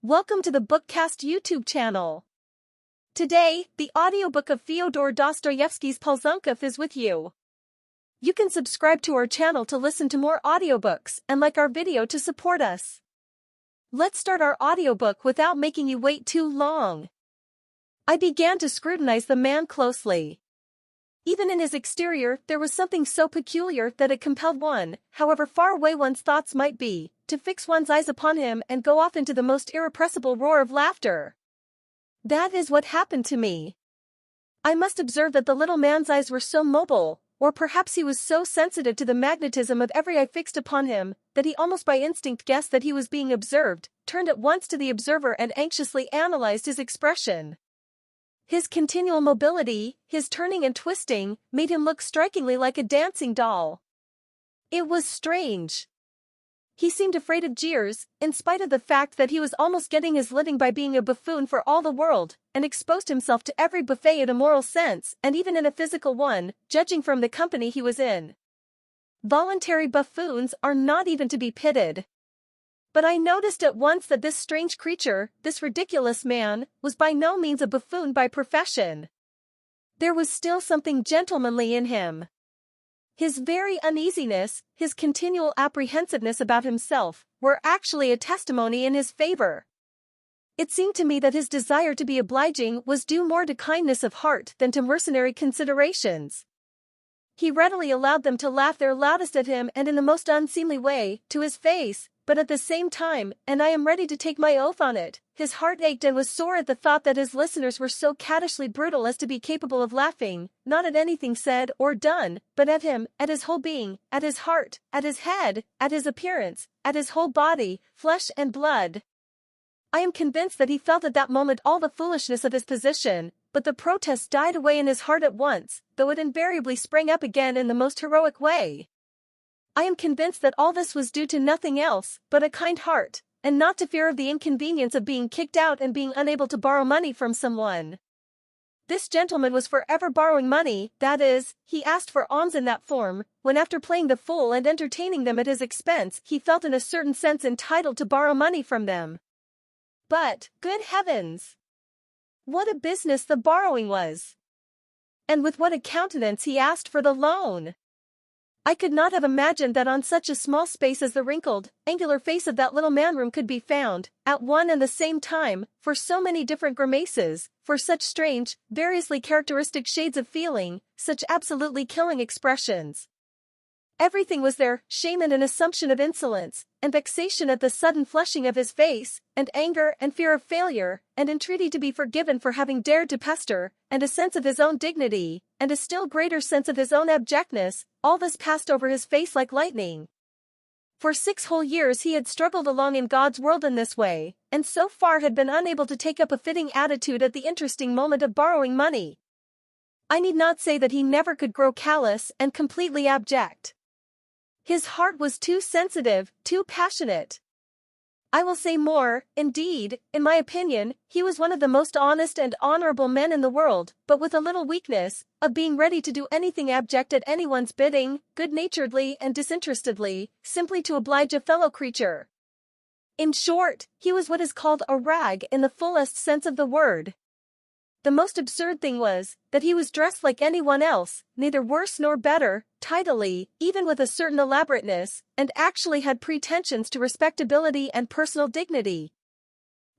Welcome to the BookCast YouTube channel. Today, the audiobook of Fyodor Dostoyevsky's Polzunkov is with you. You can subscribe to our channel to listen to more audiobooks and like our video to support us. Let's start our audiobook without making you wait too long. I began to scrutinize the man closely. Even in his exterior, there was something so peculiar that it compelled one, however far away one's thoughts might be, to fix one's eyes upon him and go off into the most irrepressible roar of laughter. That is what happened to me. I must observe that the little man's eyes were so mobile, or perhaps he was so sensitive to the magnetism of every eye fixed upon him, that he almost by instinct guessed that he was being observed, turned at once to the observer and anxiously analyzed his expression. His continual mobility, his turning and twisting, made him look strikingly like a dancing doll. It was strange. He seemed afraid of jeers, in spite of the fact that he was almost getting his living by being a buffoon for all the world, and exposed himself to every buffet in a moral sense, and even in a physical one, judging from the company he was in. Voluntary buffoons are not even to be pitied. But I noticed at once that this strange creature, this ridiculous man, was by no means a buffoon by profession. There was still something gentlemanly in him. His very uneasiness, his continual apprehensiveness about himself, were actually a testimony in his favor. It seemed to me that his desire to be obliging was due more to kindness of heart than to mercenary considerations. He readily allowed them to laugh their loudest at him and in the most unseemly way, to his face, but at the same time, and I am ready to take my oath on it, his heart ached and was sore at the thought that his listeners were so caddishly brutal as to be capable of laughing, not at anything said or done, but at him, at his whole being, at his heart, at his head, at his appearance, at his whole body, flesh and blood. I am convinced that he felt at that moment all the foolishness of his position, but the protest died away in his heart at once, though it invariably sprang up again in the most heroic way. I am convinced that all this was due to nothing else but a kind heart, and not to fear of the inconvenience of being kicked out and being unable to borrow money from someone. This gentleman was forever borrowing money, that is, he asked for alms in that form, when after playing the fool and entertaining them at his expense he felt in a certain sense entitled to borrow money from them. But, good heavens! What a business the borrowing was! And with what a countenance he asked for the loan! I could not have imagined that on such a small space as the wrinkled, angular face of that little man-room could be found, at one and the same time, for so many different grimaces, for such strange, variously characteristic shades of feeling, such absolutely killing expressions. Everything was there, shame and an assumption of insolence, and vexation at the sudden flushing of his face, and anger and fear of failure, and entreaty to be forgiven for having dared to pester, and a sense of his own dignity, and a still greater sense of his own abjectness, all this passed over his face like lightning. For 6 whole years he had struggled along in God's world in this way, and so far had been unable to take up a fitting attitude at the interesting moment of borrowing money. I need not say that he never could grow callous and completely abject. His heart was too sensitive, too passionate. I will say more, indeed, in my opinion, he was one of the most honest and honorable men in the world, but with a little weakness, of being ready to do anything abject at anyone's bidding, good-naturedly and disinterestedly, simply to oblige a fellow creature. In short, he was what is called a rag in the fullest sense of the word. The most absurd thing was, that he was dressed like anyone else, neither worse nor better, tidily, even with a certain elaborateness, and actually had pretensions to respectability and personal dignity.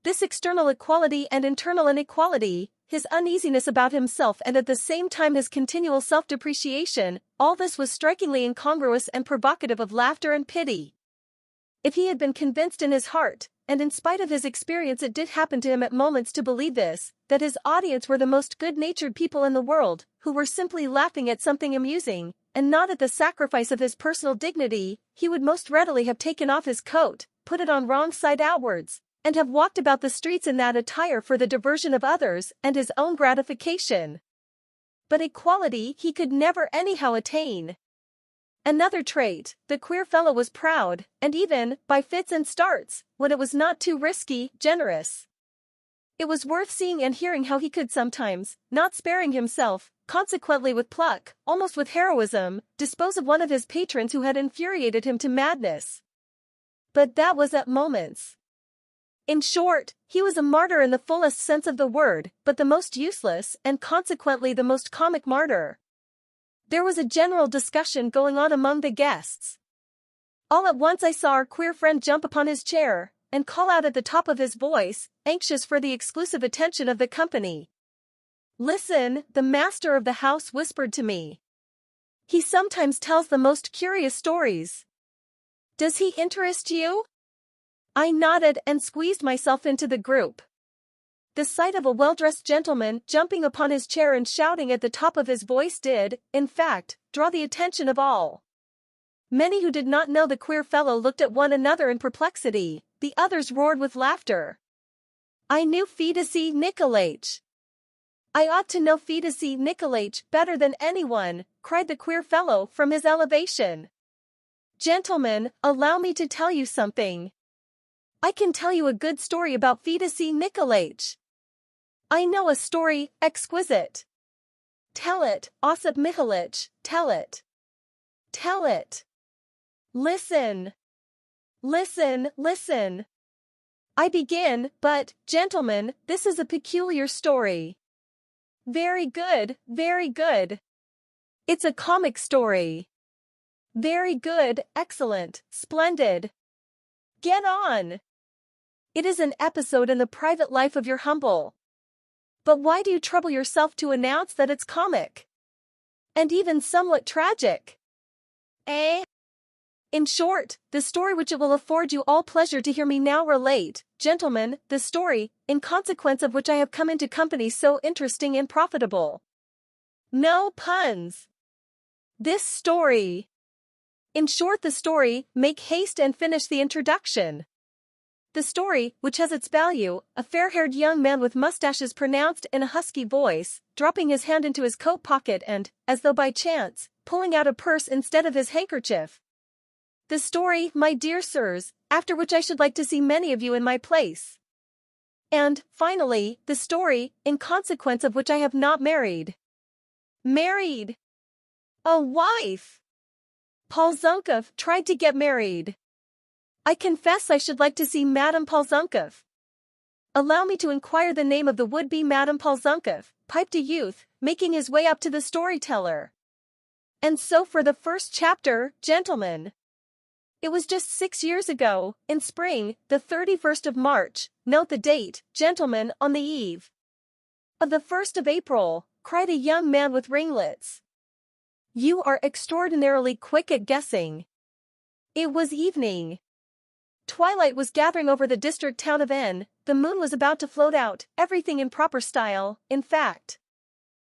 This external equality and internal inequality, his uneasiness about himself and at the same time his continual self-depreciation, all this was strikingly incongruous and provocative of laughter and pity. If he had been convinced in his heart, and in spite of his experience it did happen to him at moments to believe this, that his audience were the most good-natured people in the world, who were simply laughing at something amusing, and not at the sacrifice of his personal dignity, he would most readily have taken off his coat, put it on wrong side outwards, and have walked about the streets in that attire for the diversion of others and his own gratification. But equality he could never anyhow attain. Another trait, the queer fellow was proud, and even, by fits and starts, when it was not too risky, generous. It was worth seeing and hearing how he could sometimes, not sparing himself, consequently with pluck, almost with heroism, dispose of one of his patrons who had infuriated him to madness. But that was at moments. In short, he was a martyr in the fullest sense of the word, but the most useless and consequently the most comic martyr. There was a general discussion going on among the guests. All at once I saw our queer friend jump upon his chair and call out at the top of his voice, anxious for the exclusive attention of the company. "Listen," the master of the house whispered to me. "He sometimes tells the most curious stories. Does he interest you?" I nodded and squeezed myself into the group. The sight of a well-dressed gentleman jumping upon his chair and shouting at the top of his voice did, in fact, draw the attention of all. Many who did not know the queer fellow looked at one another in perplexity, the others roared with laughter. I knew Fyodor Nikolaich. "I ought to know Fyodor Nikolaich better than anyone," cried the queer fellow from his elevation. "Gentlemen, allow me to tell you something. I can tell you a good story about Fyodor Nikolaich. I know a story, exquisite." "Tell it, Osip Mihalich, tell it. Tell it. Listen. Listen, listen. I begin, but, gentlemen, this is a peculiar story. Very good, very good. It's a comic story. Very good, excellent, splendid. Get on. It is an episode in the private life of your humble. But why do you trouble yourself to announce that it's comic? And even somewhat tragic? Eh? In short, the story which it will afford you all pleasure to hear me now relate, gentlemen, the story, in consequence of which I have come into company so interesting and profitable. No puns. This story. In short, the story, make haste and finish the introduction. The story, which has its value, a fair-haired young man with mustaches pronounced in a husky voice, dropping his hand into his coat pocket and, as though by chance, pulling out a purse instead of his handkerchief. The story, my dear sirs, after which I should like to see many of you in my place. And, finally, the story, in consequence of which I have not married. Married! A wife! Polzunkov tried to get married. I confess I should like to see Madame Polzunkov. Allow me to inquire the name of the would-be Madame Polzunkov, piped a youth, making his way up to the storyteller. And so for the first chapter, gentlemen. It was just 6 years ago, in spring, the 31st of March, note the date, gentlemen, on the eve of the 1st of April, cried a young man with ringlets. You are extraordinarily quick at guessing. It was evening. Twilight was gathering over the district town of N, the moon was about to float out, everything in proper style, in fact.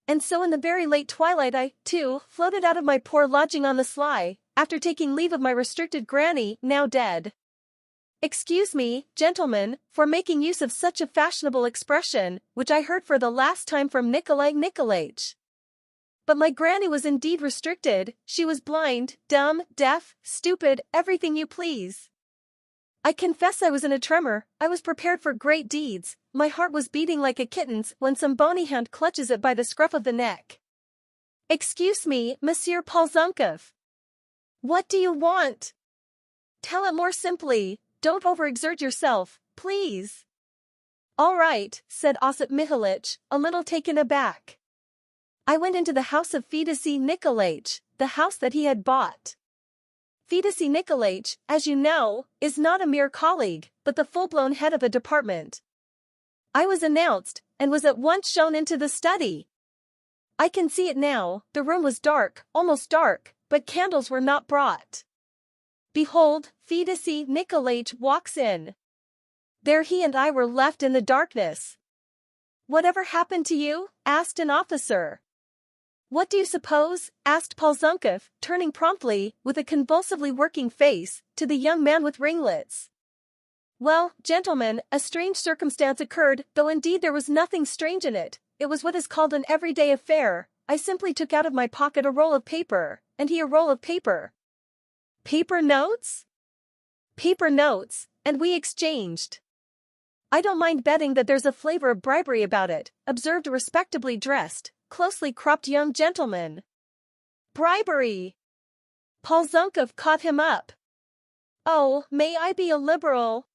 And so in the very late twilight I, too, floated out of my poor lodging on the sly, after taking leave of my restricted granny, now dead. Excuse me, gentlemen, for making use of such a fashionable expression, which I heard for the last time from Nikolai Nikolaich. But my granny was indeed restricted, she was blind, dumb, deaf, stupid, everything you please. I confess I was in a tremor, I was prepared for great deeds, my heart was beating like a kitten's when some bony hand clutches it by the scruff of the neck. Excuse me, Monsieur Polzunkov. What do you want? Tell it more simply, don't overexert yourself, please. All right, said Osip Mihalich, a little taken aback. I went into the house of Fyodor Nikolaich, the house that he had bought. Fyodor Nikolaich, as you know, is not a mere colleague, but the full-blown head of a department. I was announced, and was at once shown into the study. I can see it now, the room was dark, almost dark, but candles were not brought. Behold, Fyodor Nikolaich walks in. There he and I were left in the darkness. Whatever happened to you? Asked an officer. What do you suppose? Asked Polzunkov, turning promptly, with a convulsively working face, to the young man with ringlets. Well, gentlemen, a strange circumstance occurred, though indeed there was nothing strange in it. It was what is called an everyday affair. I simply took out of my pocket a roll of paper, and he a roll of paper. Paper notes? Paper notes, and we exchanged. I don't mind betting that there's a flavor of bribery about it, observed a respectably dressed, closely cropped young gentleman. Bribery! Polzunkov caught him up. Oh, may I be a liberal?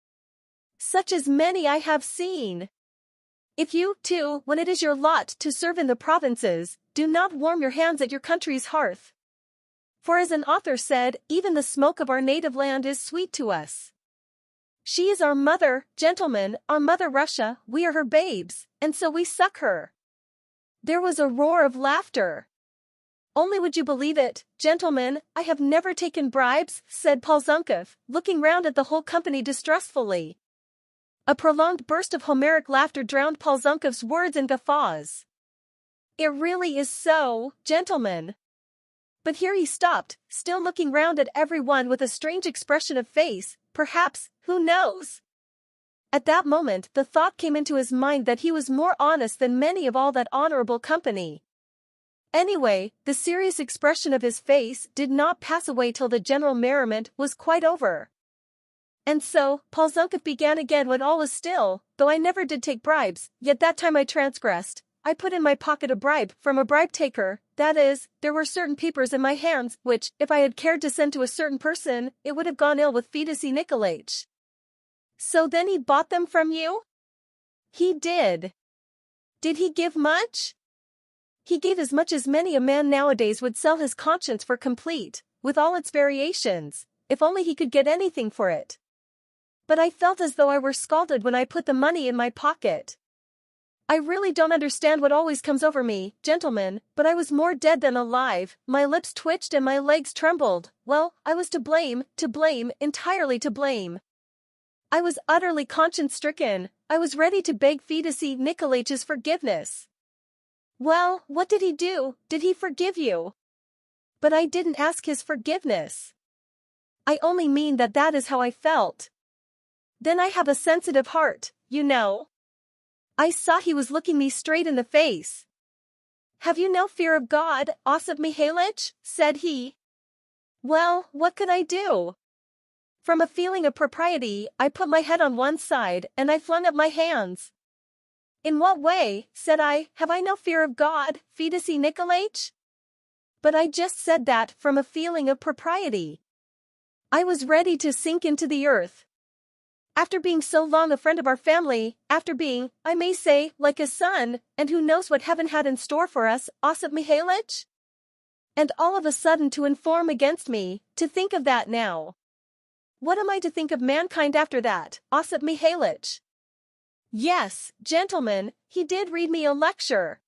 such as many I have seen. If you, too, when it is your lot to serve in the provinces, do not warm your hands at your country's hearth. For as an author said, even the smoke of our native land is sweet to us. She is our mother, gentlemen, our mother Russia, we are her babes, and so we suck her. There was a roar of laughter. Only would you believe it, gentlemen, I have never taken bribes, said Polzunkov, looking round at the whole company distrustfully. A prolonged burst of Homeric laughter drowned Polzunkov's words and guffaws. It really is so, gentlemen. But here he stopped, still looking round at everyone with a strange expression of face, perhaps, who knows? At that moment the thought came into his mind that he was more honest than many of all that honorable company. Anyway, the serious expression of his face did not pass away till the general merriment was quite over. And so, Polzunkov began again when all was still, though I never did take bribes, yet that time I transgressed. I put in my pocket a bribe from a bribe-taker, that is, there were certain papers in my hands, which, if I had cared to send to a certain person, it would have gone ill with Fyodor Nikolaich. So then he bought them from you? He did. Did he give much? He gave as much as many a man nowadays would sell his conscience for complete, with all its variations, if only he could get anything for it. But I felt as though I were scalded when I put the money in my pocket. I really don't understand what always comes over me, gentlemen, but I was more dead than alive, my lips twitched and my legs trembled. Well, I was to blame, entirely to blame. I was utterly conscience-stricken, I was ready to beg Fyodor Nikolaich's forgiveness. Well, what did he do? Did he forgive you? But I didn't ask his forgiveness. I only mean that that is how I felt. Then I have a sensitive heart, you know. I saw he was looking me straight in the face. Have you no fear of God, Osip Mihailych? Said he. Well, what could I do? From a feeling of propriety, I put my head on one side, and I flung up my hands. In what way, said I, have I no fear of God, Fyodor Nikolaich? But I just said that from a feeling of propriety. I was ready to sink into the earth. After being so long a friend of our family, after being, I may say, like a son, and who knows what heaven had in store for us, Osip Mihailych? And all of a sudden to inform against me, to think of that now. What am I to think of mankind after that, Osip Mihailych? Yes, gentlemen, he did read me a lecture.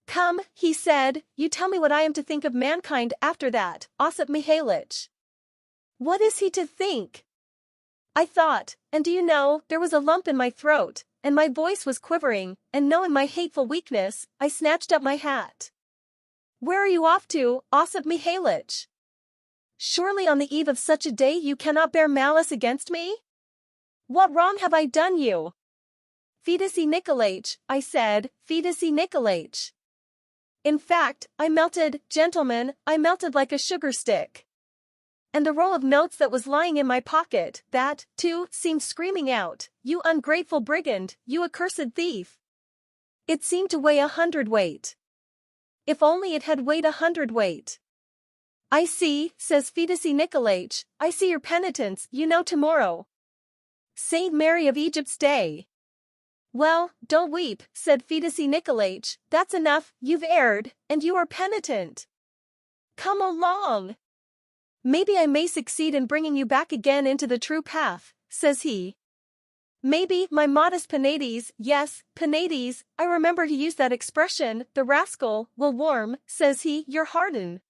Come, he said, you tell me what I am to think of mankind after that, Osip Mihailych. What is he to think? I thought, and do you know, there was a lump in my throat, and my voice was quivering, and knowing my hateful weakness, I snatched up my hat. Where are you off to, Osip Mihailych? Surely on the eve of such a day you cannot bear malice against me? What wrong have I done you? Fyodor Nikolaich, I said, Fyodor Nikolaich. In fact, I melted, gentlemen, I melted like a sugar stick. And the roll of notes that was lying in my pocket, that, too, seemed screaming out, you ungrateful brigand, you accursed thief. It seemed to weigh 100 weight. If only it had weighed 100 weight. I see, says Fyodor Nikolaich, I see your penitence, you know tomorrow. Saint Mary of Egypt's day. Well, don't weep, said Fyodor Nikolaich, that's enough, you've erred, and you are penitent. Come along. Maybe I may succeed in bringing you back again into the true path, says he. Maybe, my modest Penates, yes, Penates, I remember he used that expression, the rascal, will warm, says he, your hardened.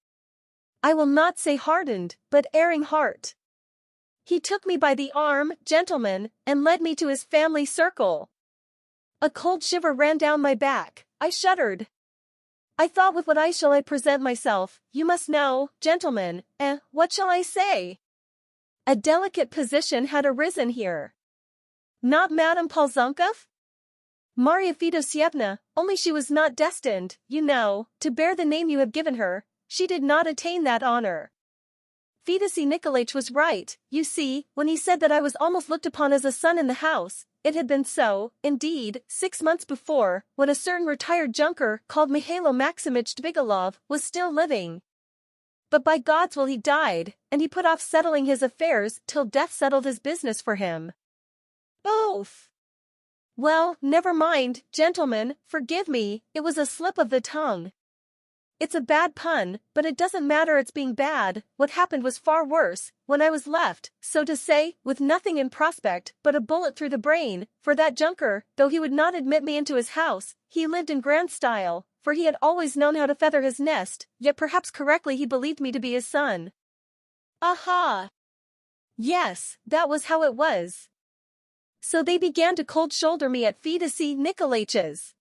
I will not say hardened, but erring heart. He took me by the arm, gentlemen, and led me to his family circle. A cold shiver ran down my back, I shuddered. I thought with what eyes shall I present myself, you must know, gentlemen, what shall I say? A delicate position had arisen here. Not Madame Polzunkov? Marya Fedosyevna, only she was not destined, you know, to bear the name you have given her, she did not attain that honor. Fyodor Nikolaich was right, you see, when he said that I was almost looked upon as a son in the house. It had been so, indeed, 6 months before, when a certain retired junker called Mihailo Maximych Dvigilov was still living. But by God's will he died, and he put off settling his affairs till death settled his business for him. Both. Well, never mind, gentlemen, forgive me, it was a slip of the tongue. It's a bad pun, but it doesn't matter it's being bad. What happened was far worse, when I was left, so to say, with nothing in prospect but a bullet through the brain, for that junker, though he would not admit me into his house, he lived in grand style, for he had always known how to feather his nest, yet perhaps correctly he believed me to be his son. Aha! Yes, that was how it was. So they began to cold-shoulder me at Fyodor Nikolaitch's.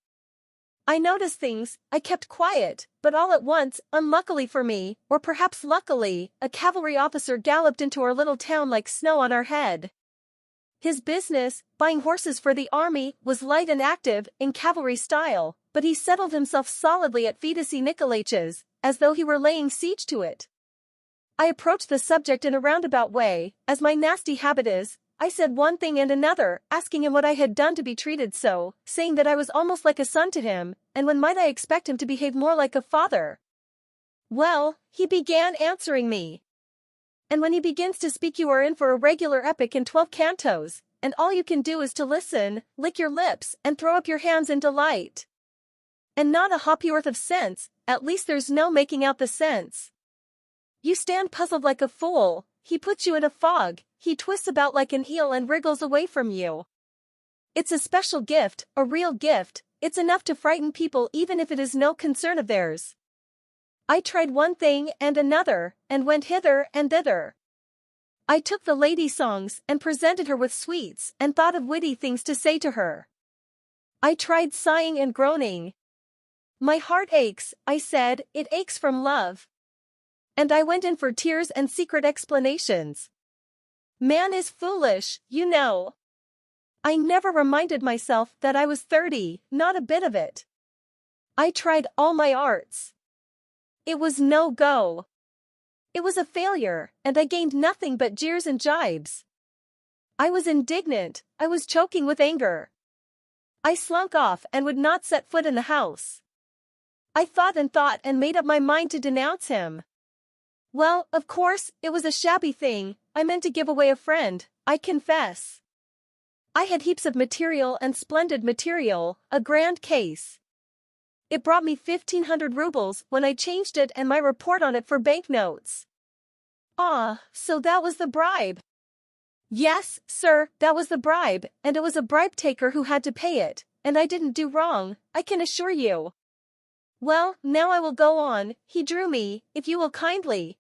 I noticed things, I kept quiet, but all at once, unluckily for me, or perhaps luckily, a cavalry officer galloped into our little town like snow on our head. His business, buying horses for the army, was light and active, in cavalry style, but he settled himself solidly at Fyodor Nikolaitch's, as though he were laying siege to it. I approached the subject in a roundabout way, as my nasty habit is. I said one thing and another, asking him what I had done to be treated so, saying that I was almost like a son to him, and when might I expect him to behave more like a father? Well, he began answering me. And when he begins to speak you are in for a regular epic in 12 cantos, and all you can do is to listen, lick your lips, and throw up your hands in delight. And not a ha'porth of sense, at least there's no making out the sense. You stand puzzled like a fool, he puts you in a fog, he twists about like an eel and wriggles away from you. It's a special gift, a real gift, it's enough to frighten people even if it is no concern of theirs. I tried one thing and another, and went hither and thither. I took the lady songs and presented her with sweets and thought of witty things to say to her. I tried sighing and groaning. My heart aches, I said, it aches from love. And I went in for tears and secret explanations. Man is foolish, you know. I never reminded myself that I was 30, not a bit of it. I tried all my arts. It was no go. It was a failure, and I gained nothing but jeers and jibes. I was indignant, I was choking with anger. I slunk off and would not set foot in the house. I thought and made up my mind to denounce him. Well, of course, it was a shabby thing, I meant to give away a friend, I confess. I had heaps of material and splendid material, a grand case. It brought me 1,500 rubles when I changed it and my report on it for banknotes. Ah, so that was the bribe. Yes, sir, that was the bribe, and it was a bribe taker who had to pay it, and I didn't do wrong, I can assure you. Well, now I will go on, he drew me, if you will kindly.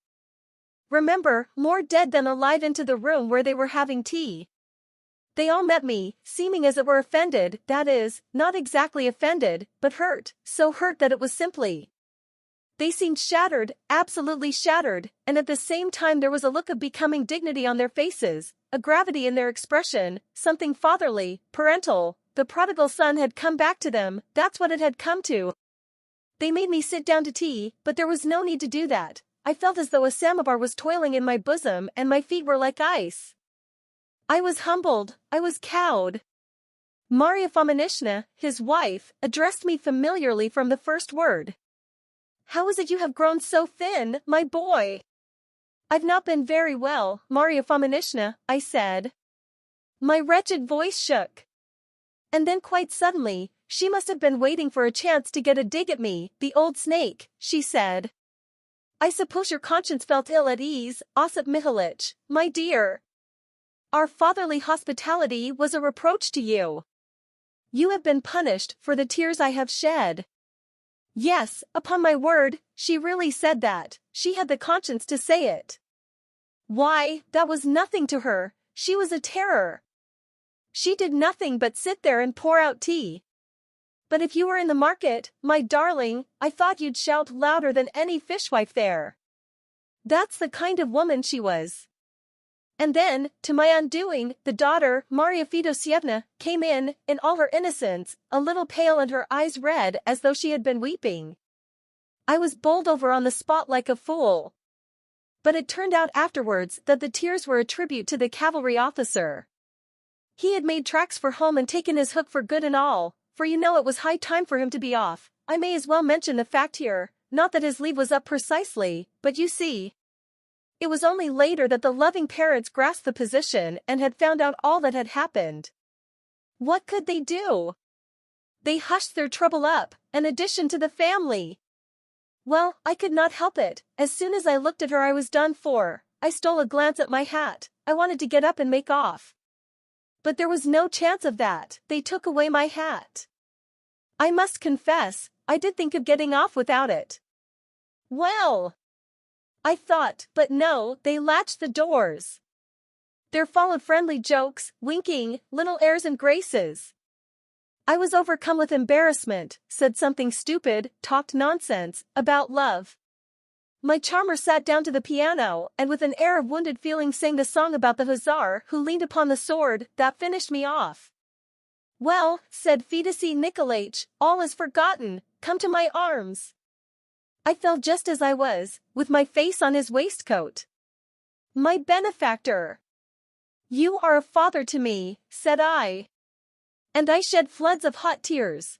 Remember, more dead than alive into the room where they were having tea. They all met me, seeming as it were offended, that is, not exactly offended, but hurt, so hurt that it was simply. They seemed shattered, absolutely shattered, and at the same time there was a look of becoming dignity on their faces, a gravity in their expression, something fatherly, parental. The prodigal son had come back to them, that's what it had come to. They made me sit down to tea, but there was no need to do that. I felt as though a samovar was toiling in my bosom and my feet were like ice. I was humbled, I was cowed. Marya Fominishna, his wife, addressed me familiarly from the first word. How is it you have grown so thin, my boy? I've not been very well, Marya Fominishna, I said. My wretched voice shook. And then quite suddenly, she must have been waiting for a chance to get a dig at me, the old snake, she said. I suppose your conscience felt ill at ease, Osip Mihalich, my dear. Our fatherly hospitality was a reproach to you. You have been punished for the tears I have shed. Yes, upon my word, she really said that, she had the conscience to say it. Why, that was nothing to her, she was a terror. She did nothing but sit there and pour out tea. But if you were in the market, my darling, I thought you'd shout louder than any fishwife there. That's the kind of woman she was. And then, to my undoing, the daughter, Marya Fedosyevna, came in all her innocence, a little pale and her eyes red as though she had been weeping. I was bowled over on the spot like a fool. But it turned out afterwards that the tears were a tribute to the cavalry officer. He had made tracks for home and taken his hook for good and all, for you know it was high time for him to be off. I may as well mention the fact here, not that his leave was up precisely, but you see. It was only later that the loving parents grasped the position and had found out all that had happened. What could they do? They hushed their trouble up, an addition to the family. Well, I could not help it. As soon as I looked at her I was done for. I stole a glance at my hat. I wanted to get up and make off. But there was no chance of that. They took away my hat. I must confess, I did think of getting off without it. Well, I thought, but no, they latched the doors. There followed friendly jokes, winking, little airs and graces. I was overcome with embarrassment, said something stupid, talked nonsense, about love. My charmer sat down to the piano, and with an air of wounded feeling sang the song about the hussar who leaned upon the sword, that finished me off. Well, said Fyodor Nikolaich, all is forgotten, come to my arms. I fell just as I was, with my face on his waistcoat. My benefactor. You are a father to me, said I. And I shed floods of hot tears.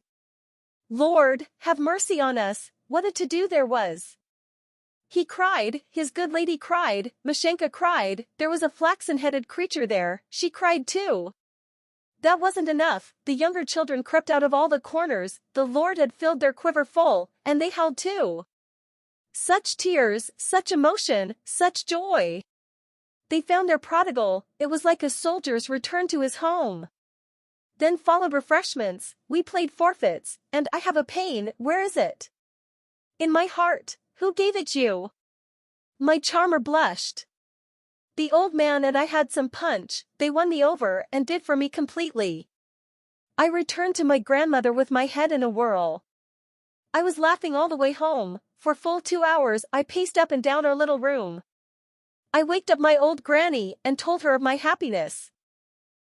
Lord, have mercy on us, what a to-do there was. He cried, his good lady cried, Mashenka cried, there was a flaxen-headed creature there, she cried too. That wasn't enough, the younger children crept out of all the corners, the Lord had filled their quiver full, and they howled too. Such tears, such emotion, such joy. They found their prodigal, it was like a soldier's return to his home. Then followed refreshments, we played forfeits, and I have a pain, where is it? In my heart, who gave it you? My charmer blushed. The old man and I had some punch, they won me over and did for me completely. I returned to my grandmother with my head in a whirl. I was laughing all the way home, for full 2 hours I paced up and down our little room. I waked up my old granny and told her of my happiness.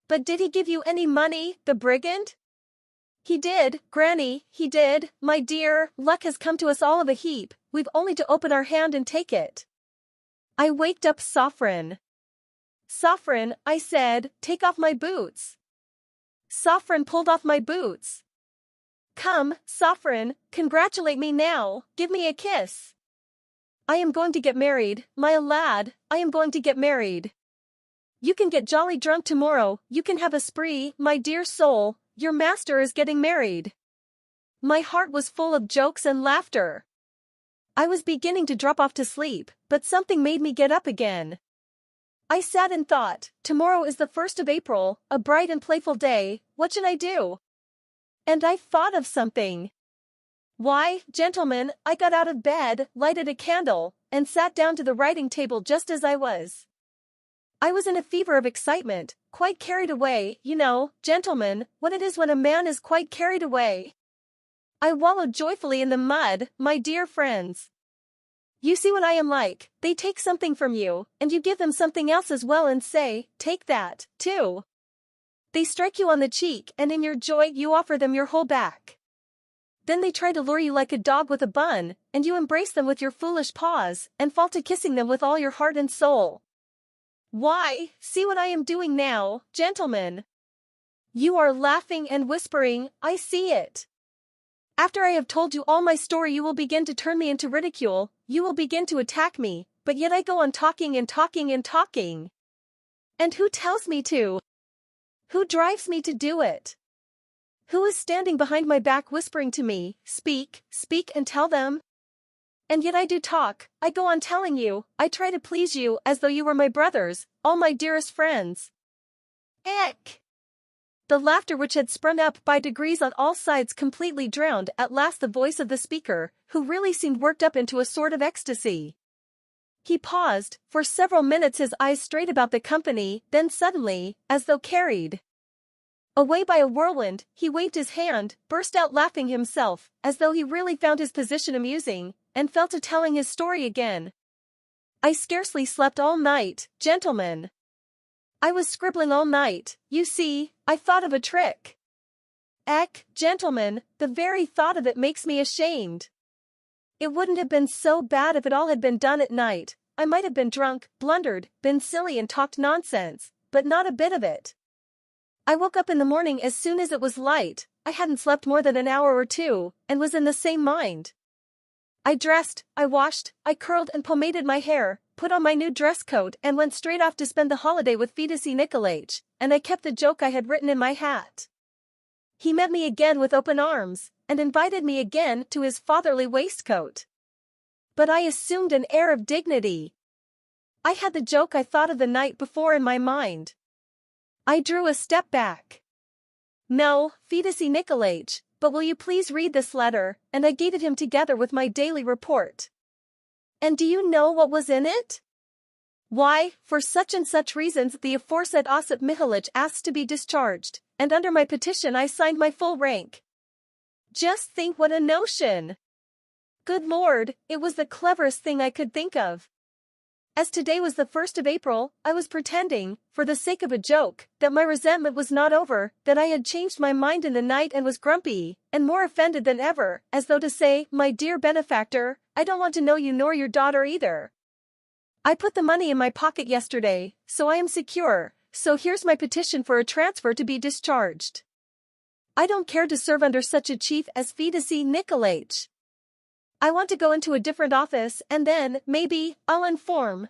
But did he give you any money, the brigand? He did, Granny, he did, my dear, luck has come to us all of a heap, we've only to open our hand and take it. I waked up Sofran. Sofran, I said, take off my boots. Sofran pulled off my boots. Come, Sofran, congratulate me now, give me a kiss. I am going to get married, my lad, I am going to get married. You can get jolly drunk tomorrow, you can have a spree, my dear soul, your master is getting married. My heart was full of jokes and laughter. I was beginning to drop off to sleep, but something made me get up again. I sat and thought, tomorrow is the 1st of April, a bright and playful day, what should I do? And I thought of something. Why, gentlemen, I got out of bed, lighted a candle, and sat down to the writing table just as I was. I was in a fever of excitement, quite carried away, you know, gentlemen, what it is when a man is quite carried away. I wallowed joyfully in the mud, my dear friends. You see what I am like, they take something from you, and you give them something else as well and say, take that, too. They strike you on the cheek and in your joy you offer them your whole back. Then they try to lure you like a dog with a bun, and you embrace them with your foolish paws, and fall to kissing them with all your heart and soul. Why, see what I am doing now, gentlemen. You are laughing and whispering, I see it. After I have told you all my story you will begin to turn me into ridicule, you will begin to attack me, but yet I go on talking and talking and talking. And who tells me to? Who drives me to do it? Who is standing behind my back whispering to me, speak, speak and tell them? And yet I do talk, I go on telling you, I try to please you as though you were my brothers, all my dearest friends. Eck! The laughter which had sprung up by degrees on all sides completely drowned at last the voice of the speaker, who really seemed worked up into a sort of ecstasy. He paused, for several minutes his eyes strayed about the company, then suddenly, as though carried away by a whirlwind, he waved his hand, burst out laughing himself, as though he really found his position amusing, and fell to telling his story again. I scarcely slept all night, gentlemen. I was scribbling all night, you see, I thought of a trick. Eck, gentlemen, the very thought of it makes me ashamed. It wouldn't have been so bad if it all had been done at night. I might have been drunk, blundered, been silly and talked nonsense, but not a bit of it. I woke up in the morning as soon as it was light, I hadn't slept more than an hour or two, and was in the same mind. I dressed, I washed, I curled and pomaded my hair, put on my new dress coat and went straight off to spend the holiday with Fyodor Nikolaich, and I kept the joke I had written in my hat. He met me again with open arms, and invited me again to his fatherly waistcoat. But I assumed an air of dignity. I had the joke I thought of the night before in my mind. I drew a step back. "No, Fyodor Nikolaich, but will you please read this letter?" And I gave it him together with my daily report. And do you know what was in it? Why, for such and such reasons the aforesaid Osip Mihalich asks to be discharged, and under my petition I signed my full rank. Just think what a notion! Good Lord, it was the cleverest thing I could think of. As today was the 1st of April, I was pretending, for the sake of a joke, that my resentment was not over, that I had changed my mind in the night and was grumpy, and more offended than ever, as though to say, "My dear benefactor, I don't want to know you nor your daughter either. I put the money in my pocket yesterday, so I am secure, so here's my petition for a transfer to be discharged. I don't care to serve under such a chief as Fyodor Nikolaich. I want to go into a different office and then, maybe, I'll inform."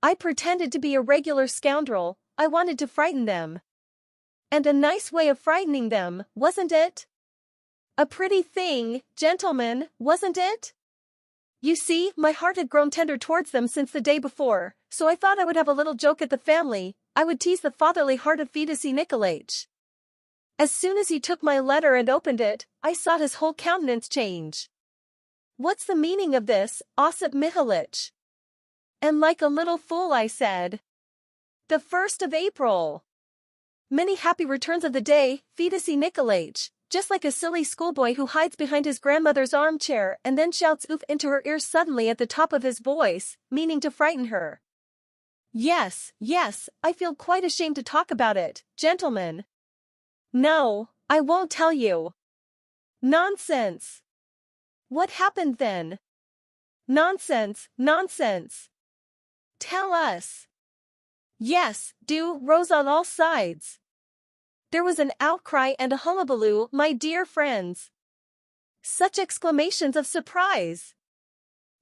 I pretended to be a regular scoundrel. I wanted to frighten them. And a nice way of frightening them, wasn't it? A pretty thing, gentlemen, wasn't it? You see, my heart had grown tender towards them since the day before, so I thought I would have a little joke at the family. I would tease the fatherly heart of Fyodor Nikolaich. As soon as he took my letter and opened it, I saw his whole countenance change. "What's the meaning of this, Osip Mihalich?" And like a little fool I said, "The 1st of April. Many happy returns of the day, Fyodor Nikolaich," just like a silly schoolboy who hides behind his grandmother's armchair and then shouts "oof" into her ear suddenly at the top of his voice, meaning to frighten her. Yes, I feel quite ashamed to talk about it, gentlemen. No, I won't tell you. Nonsense. What happened then? Nonsense. Tell us. Yes, do, rose on all sides. There was an outcry and a hullabaloo, my dear friends. Such exclamations of surprise.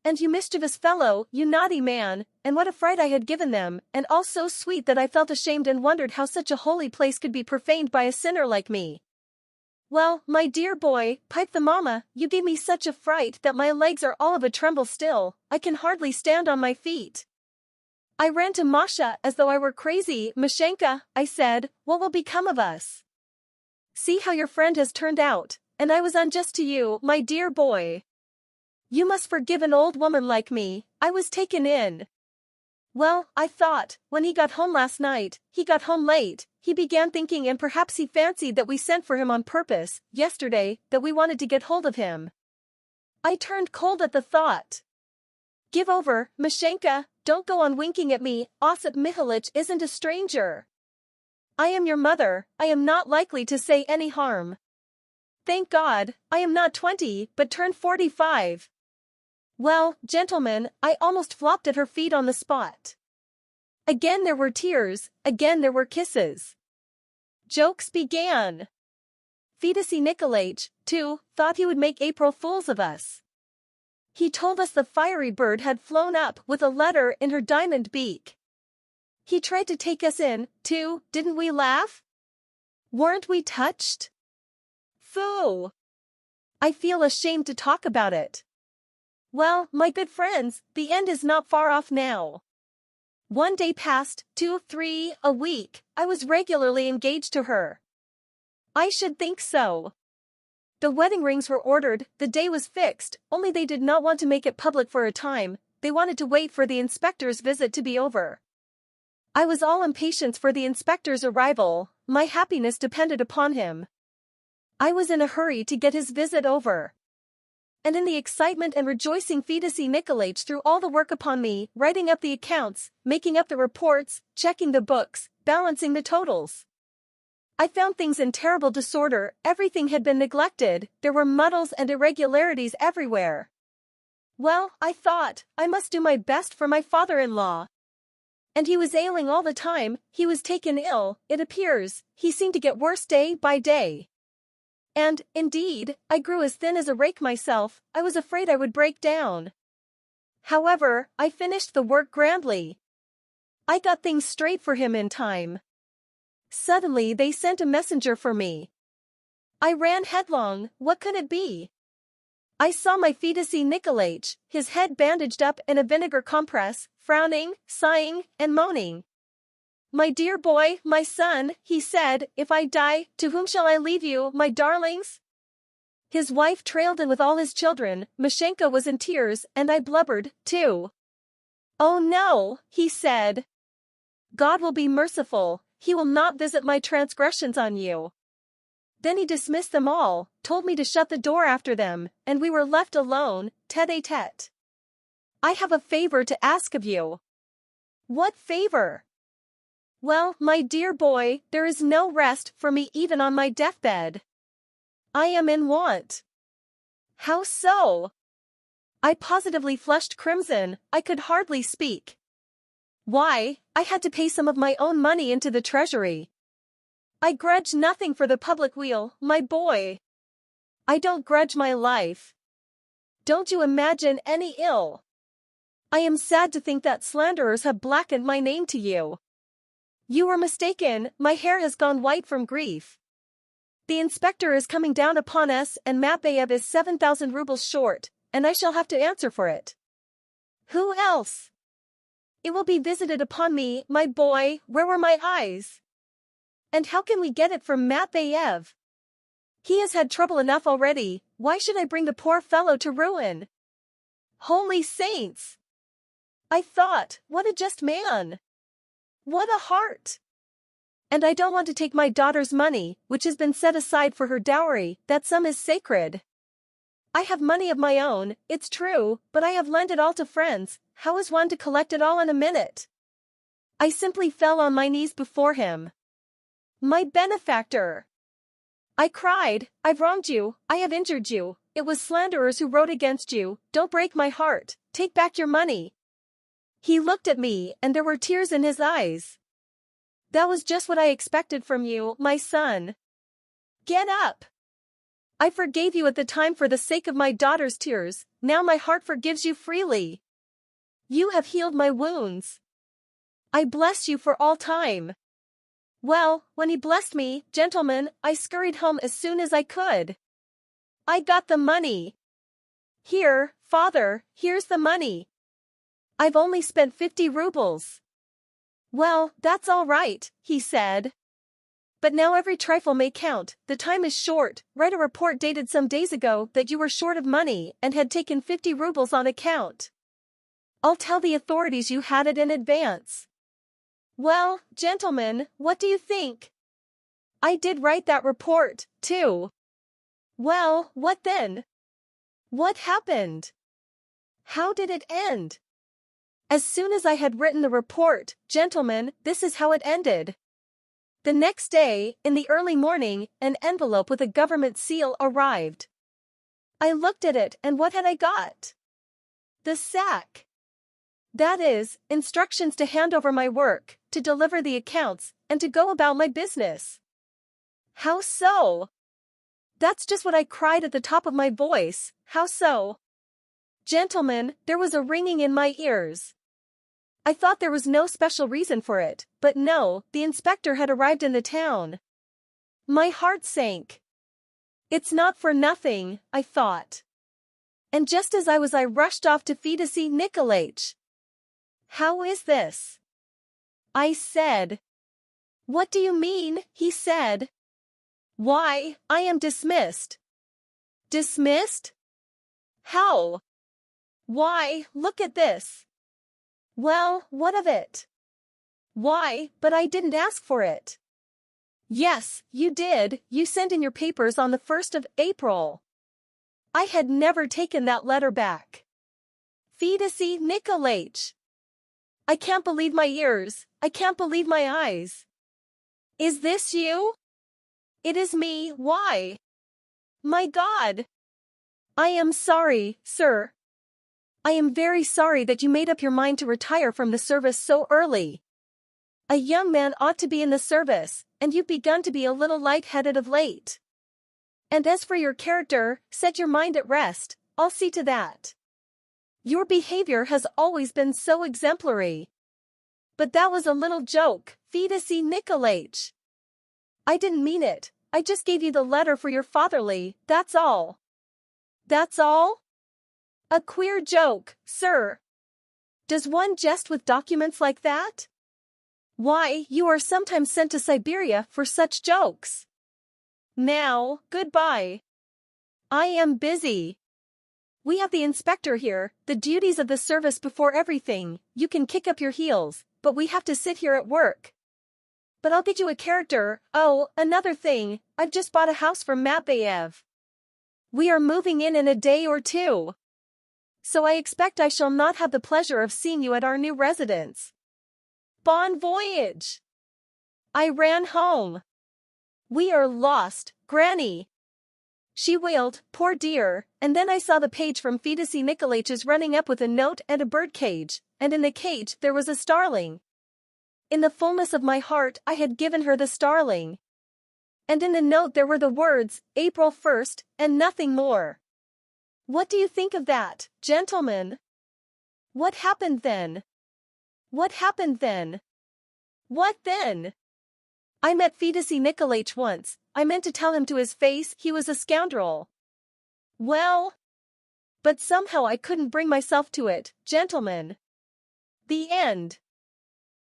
"And you mischievous fellow, you naughty man," and what a fright I had given them, and all so sweet that I felt ashamed and wondered how such a holy place could be profaned by a sinner like me. "Well, my dear boy," piped the mamma, "you gave me such a fright that my legs are all of a tremble still. I can hardly stand on my feet. I ran to Masha as though I were crazy. 'Mashenka,' I said, 'what will become of us? See how your friend has turned out, and I was unjust to you, my dear boy. You must forgive an old woman like me. I was taken in.' Well, I thought, when he got home last night, he got home late, he began thinking and perhaps he fancied that we sent for him on purpose, yesterday, that we wanted to get hold of him. I turned cold at the thought. Give over, Mashenka, don't go on winking at me, Osip Mihalich isn't a stranger. I am your mother, I am not likely to say any harm. Thank God, I am not 20, but turned 45. Well, gentlemen, I almost flopped at her feet on the spot. Again there were tears, again there were kisses. Jokes began. Fyodor Nikolaich, too, thought he would make April fools of us. He told us the fiery bird had flown up with a letter in her diamond beak. He tried to take us in, too, didn't we laugh? Weren't we touched? Phoo! I feel ashamed to talk about it. Well, my good friends, the end is not far off now. One day passed, 2, 3, a week, I was regularly engaged to her. I should think so. The wedding rings were ordered, the day was fixed, only they did not want to make it public for a time, they wanted to wait for the inspector's visit to be over. I was all impatience for the inspector's arrival, my happiness depended upon him. I was in a hurry to get his visit over. And in the excitement and rejoicing Fyodor Nikolaich threw all the work upon me, writing up the accounts, making up the reports, checking the books, balancing the totals. I found things in terrible disorder, everything had been neglected, there were muddles and irregularities everywhere. Well, I thought, I must do my best for my father-in-law. And he was ailing all the time, he was taken ill, it appears, he seemed to get worse day by day. And, indeed, I grew as thin as a rake myself, I was afraid I would break down. However, I finished the work grandly. I got things straight for him in time. Suddenly they sent a messenger for me. I ran headlong. What could it be? I saw my Fyodor Nikolaich, his head bandaged up in a vinegar compress, frowning, sighing, and moaning. "My dear boy, my son," he said, "if I die, to whom shall I leave you, my darlings?" His wife trailed in with all his children, Mashenka was in tears, and I blubbered, too. "Oh no," he said. "God will be merciful, he will not visit my transgressions on you." Then he dismissed them all, told me to shut the door after them, and we were left alone, tête-à-tête. "I have a favor to ask of you." "What favor?" "Well, my dear boy, there is no rest for me even on my deathbed. I am in want." "How so?" I positively flushed crimson, I could hardly speak. "Why, I had to pay some of my own money into the treasury. I grudge nothing for the public weal, my boy. I don't grudge my life. Don't you imagine any ill. I am sad to think that slanderers have blackened my name to you. You were mistaken, my hair has gone white from grief. The inspector is coming down upon us and Matveyev is 7,000 rubles short, and I shall have to answer for it." "Who else?" "It will be visited upon me, my boy, where were my eyes? And how can we get it from Matveyev? He has had trouble enough already, why should I bring the poor fellow to ruin? Holy saints! I thought, what a just man! What a heart! And I don't want to take my daughter's money, which has been set aside for her dowry, that sum is sacred. I have money of my own, it's true, but I have lent it all to friends, how is one to collect it all in a minute?" I simply fell on my knees before him. "My benefactor!" I cried, "I've wronged you, I have injured you, it was slanderers who wrote against you, don't break my heart, take back your money." He looked at me and there were tears in his eyes. "That was just what I expected from you, my son. Get up. I forgave you at the time for the sake of my daughter's tears, now my heart forgives you freely. You have healed my wounds. I bless you for all time." Well, when he blessed me, gentlemen, I scurried home as soon as I could. I got the money. "Here, father, here's the money. I've only spent 50 rubles. "Well, that's all right," he said. "But now every trifle may count, the time is short, write a report dated some days ago that you were short of money and had taken 50 rubles on account. I'll tell the authorities you had it in advance." Well, gentlemen, what do you think? I did write that report, too. Well, what then? What happened? How did it end? As soon as I had written the report, gentlemen, this is how it ended. The next day, in the early morning, an envelope with a government seal arrived. I looked at it and what had I got? The sack. That is, instructions to hand over my work, to deliver the accounts, and to go about my business. How so? That's just what I cried at the top of my voice, how so? Gentlemen, there was a ringing in my ears. I thought there was no special reason for it, but no, the inspector had arrived in the town. My heart sank. It's not for nothing, I thought. And just as I rushed off to Fyodor Nikolaich. How is this? I said. What do you mean? He said. Why, I am dismissed. Dismissed? How? Why, look at this. Well, what of it? Why, but I didn't ask for it. Yes, you did, you sent in your papers on the 1st of April. I had never taken that letter back. Fyodor Nikolaich. I can't believe my ears, I can't believe my eyes. Is this you? It is me, why? My God! I am sorry, sir. I am very sorry that you made up your mind to retire from the service so early. A young man ought to be in the service, and you've begun to be a little light-headed of late. And as for your character, set your mind at rest, I'll see to that. Your behavior has always been so exemplary. But that was a little joke, Fyodor Nikolaich. I didn't mean it, I just gave you the letter for your fatherly, that's all. That's all? A queer joke, sir. Does one jest with documents like that? Why, you are sometimes sent to Siberia for such jokes. Now, goodbye. I am busy. We have the inspector here, the duties of the service before everything. You can kick up your heels, but we have to sit here at work. But I'll get you a character. Oh, another thing, I've just bought a house from Matveyev. We are moving in a day or two. So I expect I shall not have the pleasure of seeing you at our new residence. Bon voyage! I ran home. We are lost, Granny. She wailed, poor dear, and then I saw the page from Fyodor Nikolaitch's running up with a note and a bird cage, and in the cage there was a starling. In the fullness of my heart I had given her the starling. And in the note there were the words, April 1st, and nothing more. What do you think of that, gentlemen? What happened then? What happened then? What then? I met Fyodor Nikolaitch once. I meant to tell him to his face he was a scoundrel. Well, but somehow I couldn't bring myself to it, gentlemen. The end.